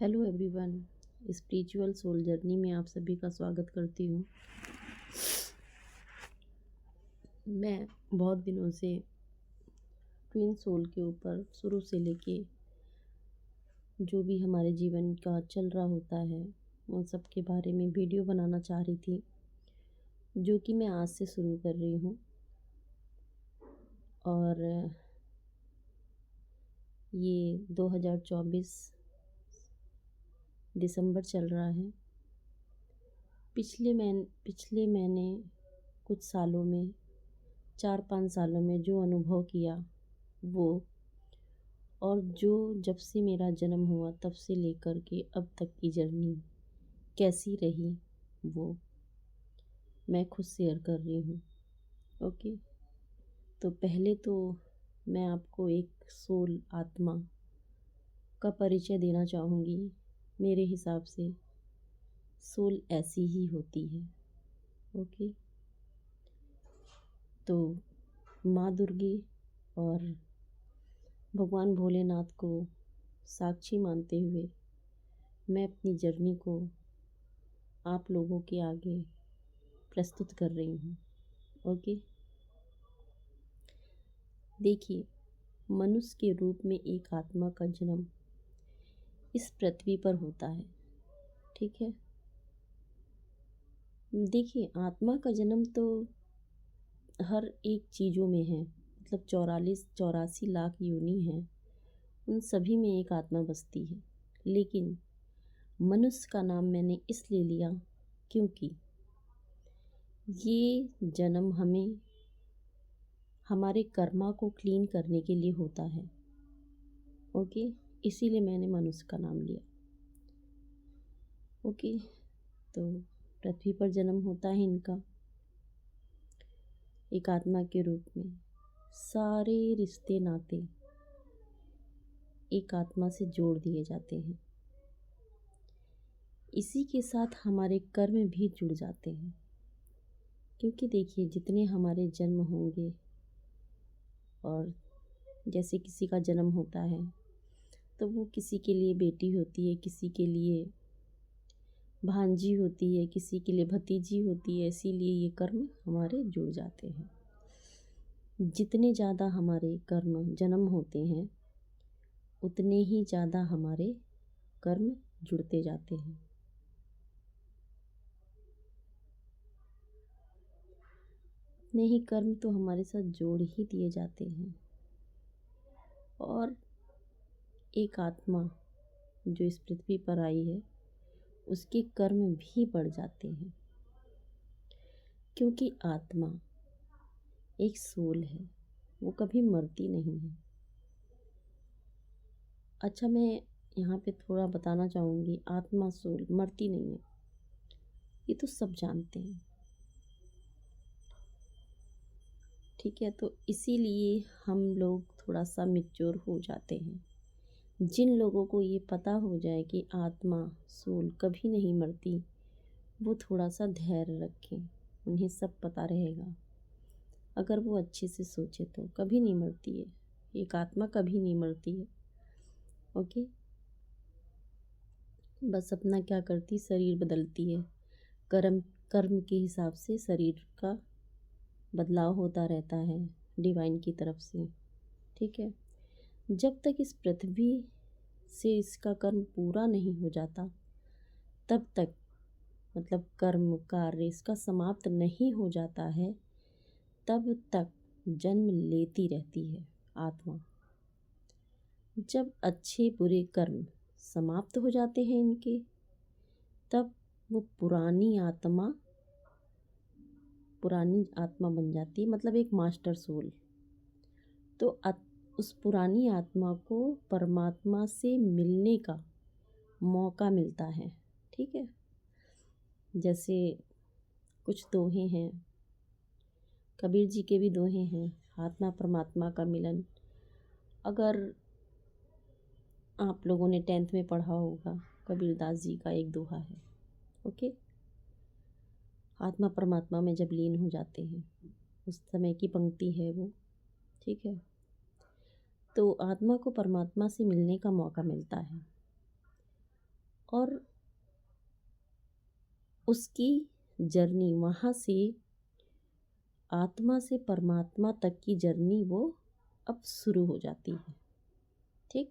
Hello everyone. Spiritual soul journey में आप सभी का स्वागत करती हूँ। मैं बहुत दिनों से ट्विन सोल के ऊपर शुरू से लेके जो भी हमारे जीवन का चल रहा होता है उन सब के बारे में वीडियो बनाना चाह रही थी, जो कि मैं आज से शुरू कर रही हूँ। और ये 2024 दिसंबर चल रहा है। पिछले मैंने कुछ सालों में 4-5 सालों में जो अनुभव किया वो, और जो जब से मेरा जन्म हुआ तब से लेकर के अब तक की जर्नी कैसी रही, वो मैं खुद शेयर कर रही हूँ। ओके, तो पहले तो मैं आपको एक सोल आत्मा का परिचय देना चाहूँगी। मेरे हिसाब से सोल ऐसी ही होती है। ओके, तो माँ दुर्गे और भगवान भोलेनाथ को साक्षी मानते हुए मैं अपनी जर्नी को आप लोगों के आगे प्रस्तुत कर रही हूँ। ओके, देखिए, मनुष्य के रूप में एक आत्मा का जन्म इस पृथ्वी पर होता है। ठीक है, देखिए, आत्मा का जन्म तो हर एक चीज़ों में है। मतलब 84 लाख योनि हैं, उन सभी में एक आत्मा बसती है। लेकिन मनुष्य का नाम मैंने इसलिए लिया क्योंकि ये जन्म हमें हमारे कर्मा को क्लीन करने के लिए होता है। ओके, इसीलिए मैंने मनुष्य का नाम लिया। ओके, तो पृथ्वी पर जन्म होता है इनका एक आत्मा के रूप में। सारे रिश्ते नाते एक आत्मा से जोड़ दिए जाते हैं। इसी के साथ हमारे कर्म भी जुड़ जाते हैं, क्योंकि देखिए, जितने हमारे जन्म होंगे, और जैसे किसी का जन्म होता है तो वो किसी के लिए बेटी होती है, किसी के लिए भांजी होती है, किसी के लिए भतीजी होती है। इसीलिए ये कर्म हमारे जुड़ जाते हैं। जितने ज़्यादा हमारे कर्म जन्म होते हैं उतने ही ज़्यादा हमारे कर्म जुड़ते जाते हैं। उतने ही कर्म तो हमारे साथ जोड़ ही दिए जाते हैं। और एक आत्मा जो इस पृथ्वी पर आई है उसके कर्म भी बढ़ जाते हैं, क्योंकि आत्मा एक सोल है, वो कभी मरती नहीं है। अच्छा, मैं यहाँ पे थोड़ा बताना चाहूँगी, आत्मा सोल मरती नहीं है, ये तो सब जानते हैं। ठीक है, तो इसीलिए हम लोग थोड़ा सा मैच्योर हो जाते हैं। जिन लोगों को ये पता हो जाए कि आत्मा सोल कभी नहीं मरती, वो थोड़ा सा धैर्य रखें, उन्हें सब पता रहेगा। अगर वो अच्छे से सोचे तो कभी नहीं मरती है, एक आत्मा कभी नहीं मरती है। ओके, बस अपना क्या करती, शरीर बदलती है। कर्म कर्म के हिसाब से शरीर का बदलाव होता रहता है डिवाइन की तरफ से। ठीक है, जब तक इस पृथ्वी से इसका कर्म पूरा नहीं हो जाता तब तक, मतलब कर्म कार्य इसका समाप्त नहीं हो जाता है, तब तक जन्म लेती रहती है आत्मा। जब अच्छे बुरे कर्म समाप्त हो जाते हैं इनके, तब वो पुरानी आत्मा बन जाती है, मतलब एक मास्टर सोल। तो उस पुरानी आत्मा को परमात्मा से मिलने का मौका मिलता है। ठीक है, जैसे कुछ दोहे हैं, कबीर जी के भी दोहे हैं, आत्मा परमात्मा का मिलन। अगर आप लोगों ने 10th में पढ़ा होगा, कबीरदास जी का एक दोहा है। ओके, आत्मा परमात्मा में जब लीन हो जाते हैं, उस समय की पंक्ति है वो। ठीक है, तो आत्मा को परमात्मा से मिलने का मौका मिलता है। और उसकी जर्नी वहाँ से आत्मा से परमात्मा तक की जर्नी वो अब शुरू हो जाती है। ठीक।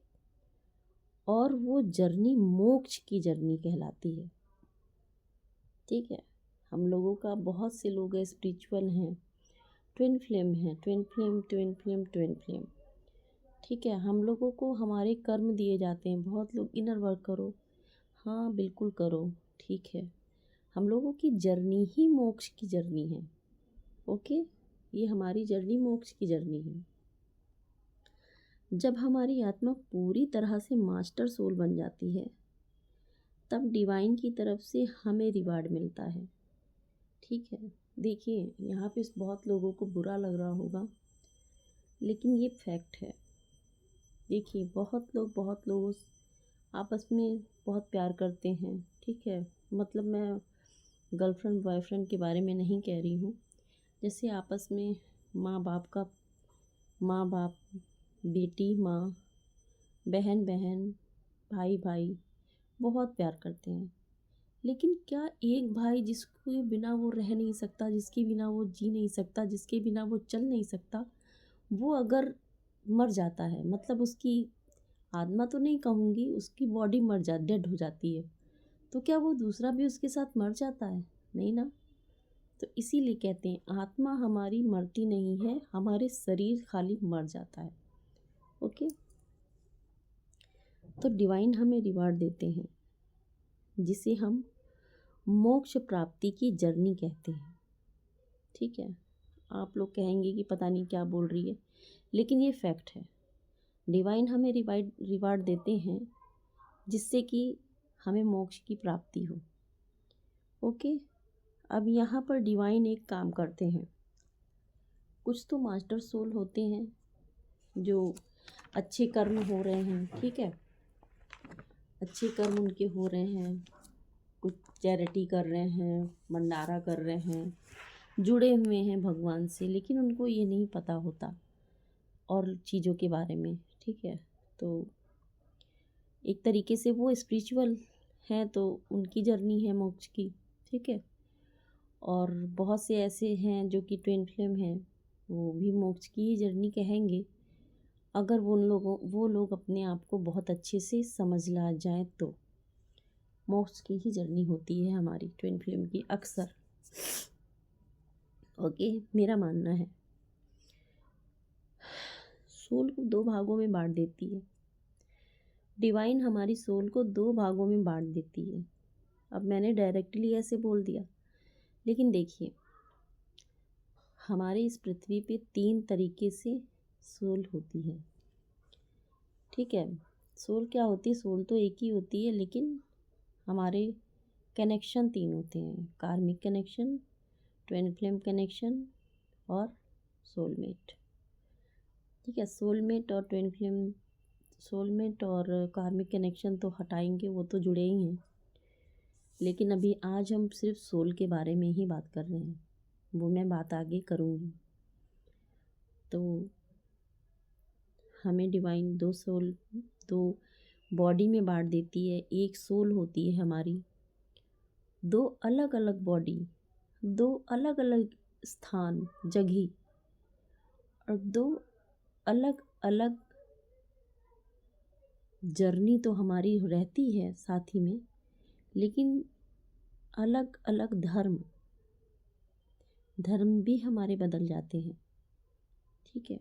और वो जर्नी मोक्ष की जर्नी कहलाती है। ठीक है। हम लोगों का बहुत से लोग स्पिरिचुअल हैं, ट्विन फ्लेम हैं, twin flame twin flame twin flame. ठीक है। हम लोगों को हमारे कर्म दिए जाते हैं। बहुत लोग इनर वर्क करो, हाँ बिल्कुल करो, ठीक है। हम लोगों की जर्नी ही मोक्ष की जर्नी है। ओके, ये हमारी जर्नी मोक्ष की जर्नी है। जब हमारी आत्मा पूरी तरह से मास्टर सोल बन जाती है तब डिवाइन की तरफ से हमें रिवार्ड मिलता है। ठीक है। देखिए, यहाँ पे बहुत लोगों को बुरा लग रहा होगा, लेकिन ये फैक्ट है। देखिए, बहुत लोग आपस में बहुत प्यार करते हैं। ठीक है। मतलब मैं गर्लफ्रेंड बॉयफ्रेंड के बारे में नहीं कह रही हूँ। जैसे आपस में माँ बाप, बेटी माँ, बहन बहन, भाई भाई बहुत प्यार करते हैं। लेकिन क्या एक भाई जिसके बिना वो रह नहीं सकता, जिसके बिना वो जी नहीं सकता, जिसके बिना वो चल नहीं सकता, वो अगर मर जाता है, मतलब उसकी आत्मा तो नहीं कहूँगी, उसकी बॉडी डेड हो जाती है, तो क्या वो दूसरा भी उसके साथ मर जाता है? नहीं ना। तो इसीलिए कहते हैं आत्मा हमारी मरती नहीं है, हमारे शरीर खाली मर जाता है। ओके। तो डिवाइन हमें रिवार्ड देते हैं जिसे हम मोक्ष प्राप्ति की जर्नी कहते हैं। ठीक है। आप लोग कहेंगे कि पता नहीं क्या बोल रही है, लेकिन ये फैक्ट है। डिवाइन हमें रिवार्ड देते हैं जिससे कि हमें मोक्ष की प्राप्ति हो। ओके। अब यहाँ पर डिवाइन एक काम करते हैं। कुछ तो मास्टर सोल होते हैं जो अच्छे कर्म हो रहे हैं। ठीक है। अच्छे कर्म उनके हो रहे हैं, कुछ चैरिटी कर रहे हैं, भंडारा कर रहे हैं, जुड़े हुए हैं भगवान से, लेकिन उनको ये नहीं पता होता और चीज़ों के बारे में। ठीक है। तो एक तरीके से वो स्पिरिचुअल हैं, तो उनकी जर्नी है मोक्ष की। ठीक है। और बहुत से ऐसे हैं जो कि ट्विन फ्लेम हैं, वो भी मोक्ष की ही जर्नी कहेंगे अगर वो लोग अपने आप को बहुत अच्छे से समझ ला जाए तो। मोक्ष की ही जर्नी होती है हमारी ट्विन फ्लेम की अक्सर। ओके, मेरा मानना है। सोल को 2 भागों में बांट देती है डिवाइन, हमारी सोल को 2 भागों में बांट देती है। अब मैंने डायरेक्टली ऐसे बोल दिया, लेकिन देखिए, हमारे इस पृथ्वी पे 3 तरीके से सोल होती है। ठीक है। सोल क्या होती है? सोल तो एक ही होती है, लेकिन हमारे कनेक्शन 3 होते हैं। Karmic connection, twin flame connection और सोलमेट। ठीक है। सोलमेट और कार्मिक कनेक्शन तो हटाएंगे, वो तो जुड़े ही हैं। लेकिन अभी आज हम सिर्फ सोल के बारे में ही बात कर रहे हैं, वो मैं बात आगे करूँगी। तो हमें डिवाइन 2 बॉडी में बांट देती है। एक सोल होती है हमारी, 2 अलग अलग बॉडी, 2 अलग अलग स्थान जगह, और 2 अलग अलग जर्नी तो हमारी रहती है साथ ही में, लेकिन अलग अलग धर्म भी हमारे बदल जाते हैं। ठीक है।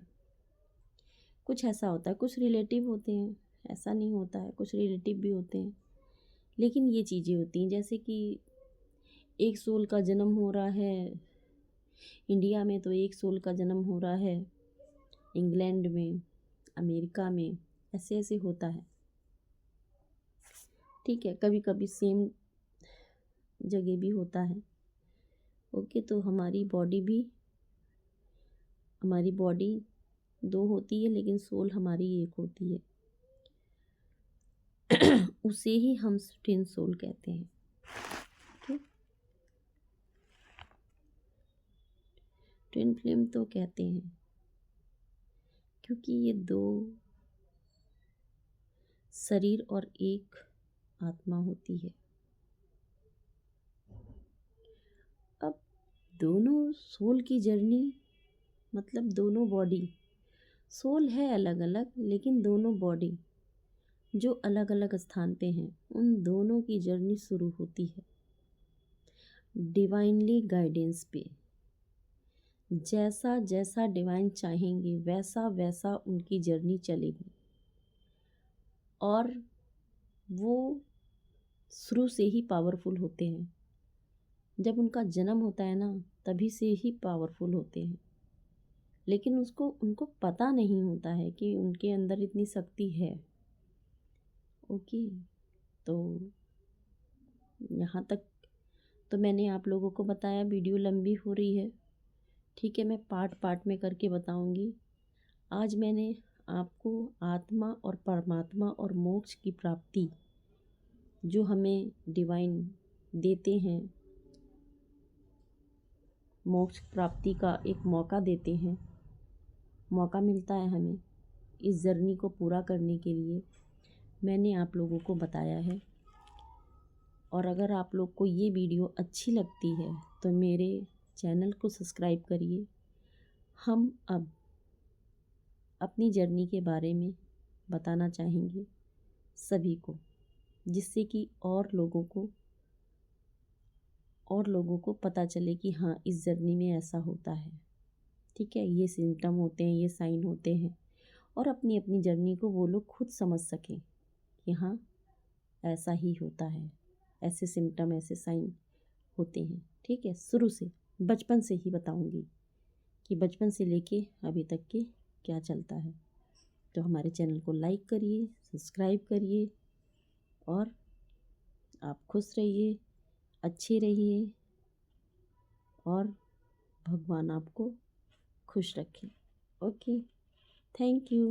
कुछ ऐसा होता है, कुछ रिलेटिव होते हैं, ऐसा नहीं होता है, कुछ रिलेटिव भी होते हैं, लेकिन ये चीज़ें होती हैं। जैसे कि एक सोल का जन्म हो रहा है इंडिया में, तो एक सोल का जन्म हो रहा है इंग्लैंड में, अमेरिका में, ऐसे ऐसे होता है। ठीक है। कभी कभी सेम जगह भी होता है। ओके। तो हमारी बॉडी 2 होती है, लेकिन सोल हमारी एक होती है। उसे ही हम ट्विन सोल कहते हैं। ठीक। ट्विन फ्लेम तो कहते हैं क्योंकि ये 2 शरीर और एक आत्मा होती है। अब दोनों सोल की जर्नी मतलब दोनों बॉडी, सोल है अलग अलग लेकिन दोनों बॉडी जो अलग अलग स्थान पे हैं उन दोनों की जर्नी शुरू होती है डिवाइनली गाइडेंस पे। जैसा जैसा डिवाइन चाहेंगे वैसा वैसा उनकी जर्नी चलेगी और वो शुरू से ही पावरफुल होते हैं। जब उनका जन्म होता है ना तभी से ही पावरफुल होते हैं, लेकिन उनको पता नहीं होता है कि उनके अंदर इतनी शक्ति है। ओके, तो यहाँ तक तो मैंने आप लोगों को बताया। वीडियो लंबी हो रही है, ठीक है, मैं पार्ट पार्ट में करके बताऊंगी। आज मैंने आपको आत्मा और परमात्मा और मोक्ष की प्राप्ति जो हमें डिवाइन देते हैं, मोक्ष प्राप्ति का एक मौका देते हैं, मौका मिलता है हमें इस जर्नी को पूरा करने के लिए, मैंने आप लोगों को बताया है। और अगर आप लोग को ये वीडियो अच्छी लगती है तो मेरे चैनल को सब्सक्राइब करिए। हम अब अपनी जर्नी के बारे में बताना चाहेंगे सभी को, जिससे कि और लोगों को पता चले कि हाँ इस जर्नी में ऐसा होता है। ठीक है, ये सिम्टम होते हैं, ये साइन होते हैं, और अपनी अपनी जर्नी को वो लोग खुद समझ सकें कि हाँ ऐसा ही होता है, ऐसे सिम्टम ऐसे साइन होते हैं। ठीक है, शुरू से बचपन से ही बताऊंगी कि बचपन से लेके अभी तक के क्या चलता है। तो हमारे चैनल को लाइक करिए, सब्सक्राइब करिए और आप खुश रहिए, अच्छे रहिए और भगवान आपको खुश रखे। Okay, thank you.